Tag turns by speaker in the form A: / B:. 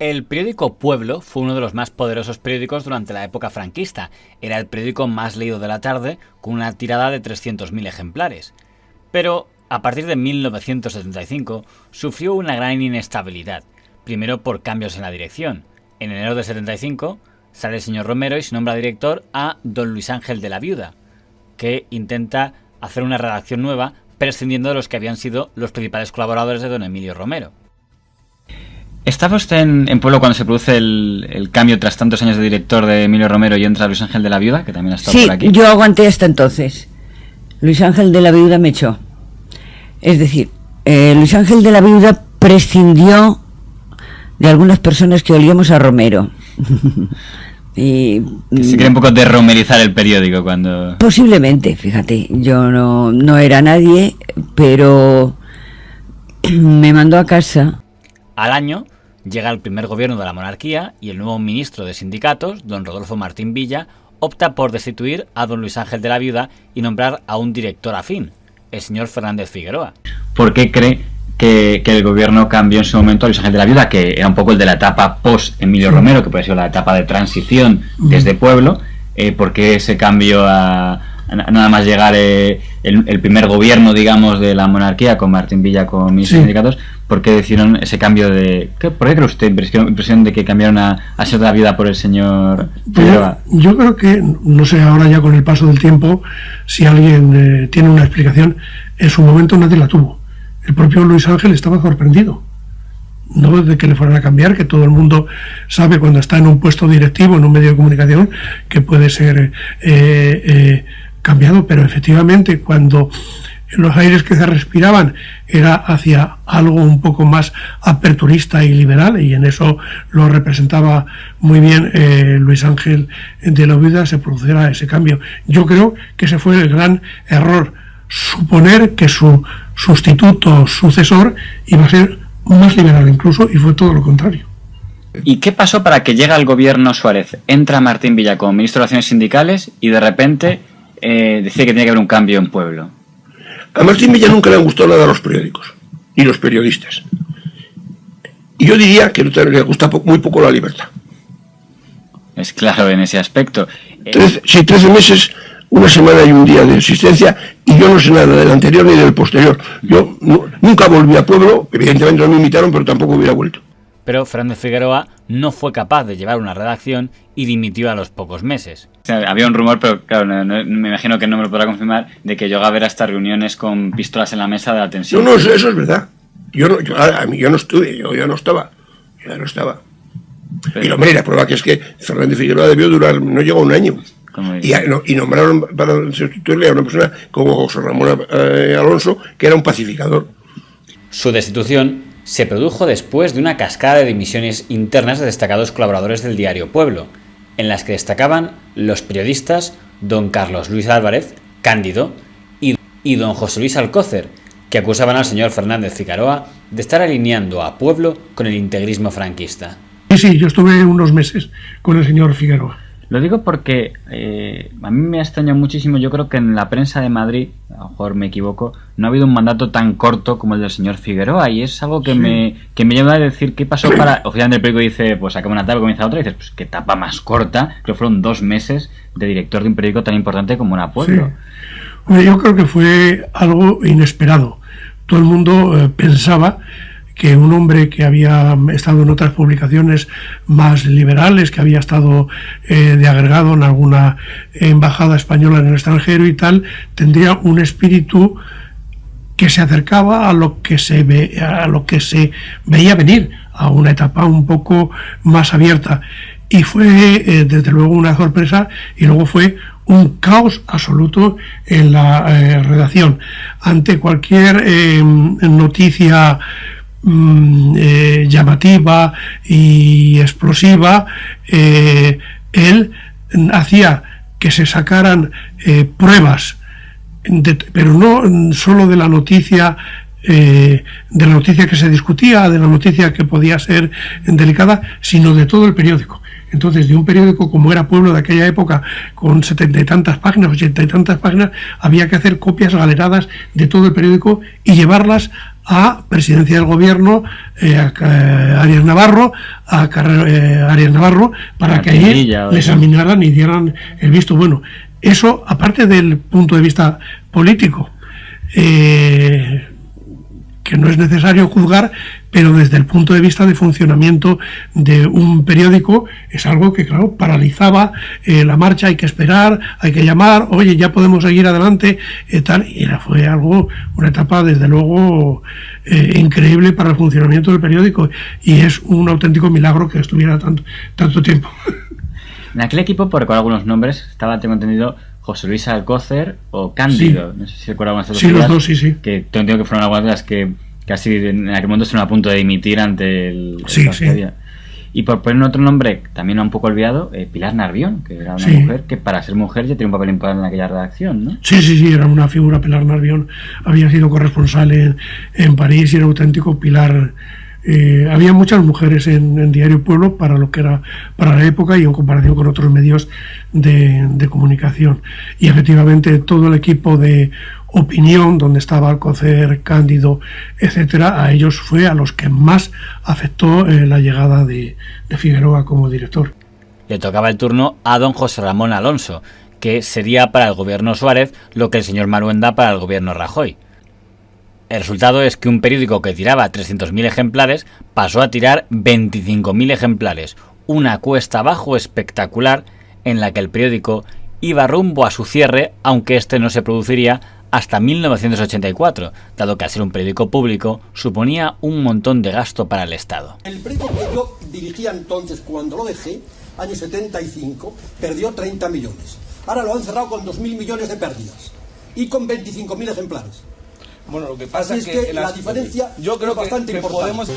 A: El periódico Pueblo fue uno de los más poderosos periódicos durante la época franquista. Era el periódico más leído de la tarde, con una tirada de 300.000 ejemplares. Pero, a partir de 1975, sufrió una gran inestabilidad. Primero por cambios en la dirección. En enero de 75, sale el señor Romero y se nombra director a don Luis Ángel de la Viuda, que intenta hacer una redacción nueva, prescindiendo de los que habían sido los principales colaboradores de don Emilio Romero. ¿Estaba usted en Pueblo cuando se produce el cambio tras tantos años de director de Emilio Romero y entra Luis Ángel de la Viuda, que también ha estado por aquí?
B: Sí, yo aguanté hasta entonces. Luis Ángel de la Viuda me echó. Es decir, Luis Ángel de la Viuda prescindió de algunas personas que olíamos a Romero. Y
A: se quiere un poco derromerizar el periódico cuando...
B: Posiblemente, fíjate, yo no era nadie, pero me mandó a casa.
A: Al año llega el primer gobierno de la monarquía y el nuevo ministro de Sindicatos, don Rodolfo Martín Villa, opta por destituir a don Luis Ángel de la Viuda y nombrar a un director afín, el señor Fernández Figueroa.
C: ¿Por qué cree que el gobierno cambió en su momento a Luis Ángel de la Viuda, que era un poco el de la etapa post-Emilio Romero, que puede ser la etapa de transición desde Pueblo? ¿Por qué ese cambio a nada más llegar el primer gobierno, digamos, de la monarquía, con Martín Villa como ministro de Sindicatos? ¿Por qué decidieron ese cambio de...? ¿Por qué cree usted impresión de que cambiaron a ser de la Viuda por el señor Figueroa?
D: Yo creo que, no sé ahora ya con el paso del tiempo, si alguien tiene una explicación, en su momento nadie la tuvo. El propio Luis Ángel estaba sorprendido, no de que le fueran a cambiar, que todo el mundo sabe cuando está en un puesto directivo, en un medio de comunicación, que puede ser cambiado, pero efectivamente cuando los aires que se respiraban era hacia algo un poco más aperturista y liberal, y en eso lo representaba muy bien Luis Ángel de la Viuda, se produciera ese cambio. Yo creo que ese fue el gran error, suponer que su sustituto, sucesor, iba a ser más liberal incluso, y fue todo lo contrario.
C: ¿Y qué pasó para que llegue al gobierno Suárez? Entra Martín Villa como ministro de Relaciones Sindicales y de repente decide que tiene que haber un cambio en Pueblo.
E: A Martín Villa nunca le han gustado nada los periódicos, ni los periodistas. Y yo diría que le gusta muy poco la libertad.
C: Es claro en ese aspecto.
E: 13 meses, una semana y un día de existencia, y yo no sé nada del anterior ni del posterior. Yo nunca volví a Pueblo, evidentemente no me invitaron, pero tampoco hubiera vuelto.
A: Pero Fernández Figueroa no fue capaz de llevar una redacción y dimitió a los pocos meses.
C: O sea, había un rumor, pero claro, me imagino que no me lo podrá confirmar, de que llegó a haber hasta reuniones con pistolas en la mesa de la tensión.
E: No, eso es verdad. Yo no estuve, yo no estaba. Pero, y hombre, la prueba que es que Fernández Figueroa debió durar, no llegó un año. Y nombraron para sustituirle a una persona como José Ramón Alonso, que era un pacificador.
A: Su destitución se produjo después de una cascada de dimisiones internas de destacados colaboradores del diario Pueblo, en las que destacaban los periodistas don Carlos Luis Álvarez, Cándido, y don José Luis Alcócer, que acusaban al señor Fernández Figueroa de estar alineando a Pueblo con el integrismo franquista.
D: Sí, yo estuve unos meses con el señor Figueroa.
C: Lo digo porque a mí me ha extrañado muchísimo. Yo creo que en la prensa de Madrid, a lo mejor me equivoco, no ha habido un mandato tan corto como el del señor Figueroa, y es algo que me lleva a decir qué pasó para... Oficialmente el periódico dice, pues acaba una etapa, comienza otra, y dices, pues qué etapa más corta. Creo que fueron 2 meses de director de un periódico tan importante como era Pueblo.
D: Sí. Yo creo que fue algo inesperado. Todo el mundo pensaba que un hombre que había estado en otras publicaciones más liberales, que había estado de agregado en alguna embajada española en el extranjero y tal, tendría un espíritu que se acercaba a lo que se veía venir, a una etapa un poco más abierta. Y fue desde luego una sorpresa, y luego fue un caos absoluto en la redacción. Ante cualquier noticia llamativa y explosiva, él hacía que se sacaran pruebas, pero no solo de la noticia que se discutía, de la noticia que podía ser delicada, sino de todo el periódico. Entonces, de un periódico como era Pueblo de aquella época, con 70 y tantas páginas, 80 y tantas páginas, había que hacer copias galeradas de todo el periódico y llevarlas a Presidencia del Gobierno, a Arias Navarro, para que allí le examinaran y dieran el visto bueno. Eso, aparte del punto de vista político, que no es necesario juzgar, pero desde el punto de vista de funcionamiento de un periódico es algo que, claro, paralizaba la marcha. Hay que esperar, hay que llamar, oye, ya podemos seguir adelante, tal, y fue una etapa desde luego increíble para el funcionamiento del periódico, y es un auténtico milagro que estuviera tanto tiempo.
C: En aquel equipo, por recordar algunos nombres, tengo entendido, José Luis Alcócer o Cándido, sí. No sé si recuerdan algunas de
D: estas. Sí, los dos, sí.
C: Que tengo entendido que fueron algunas de las que casi en aquel momento estuvieron a punto de dimitir ante el...
D: Sí.
C: Y por poner otro nombre, también un poco olvidado, Pilar Narvión, que era una mujer que para ser mujer ya tiene un papel importante en aquella redacción, ¿no?
D: Sí, era una figura. Pilar Narvión había sido corresponsal en París y era auténtico pilar. Había muchas mujeres en Diario Pueblo para lo que era para la época y en comparación con otros medios de comunicación. Y efectivamente todo el equipo de opinión, donde estaba Alcócer, Cándido, etcétera, a ellos fue a los que más afectó la llegada de Figueroa como director.
A: Le tocaba el turno a don José Ramón Alonso, que sería para el gobierno Suárez lo que el señor Maruenda para el gobierno Rajoy. El resultado es que un periódico que tiraba 300.000 ejemplares pasó a tirar 25.000 ejemplares, una cuesta abajo espectacular en la que el periódico iba rumbo a su cierre, aunque este no se produciría hasta 1984, dado que al ser un periódico público suponía un montón de gasto para el Estado.
F: El periódico que yo dirigía entonces, cuando lo dejé, año 75, perdió 30 millones. Ahora lo han cerrado con 2.000 millones de pérdidas y con 25.000 ejemplares.
G: Bueno, lo que pasa
F: es que la diferencia
G: yo creo
F: es bastante
G: que
F: importante.
G: Podemos...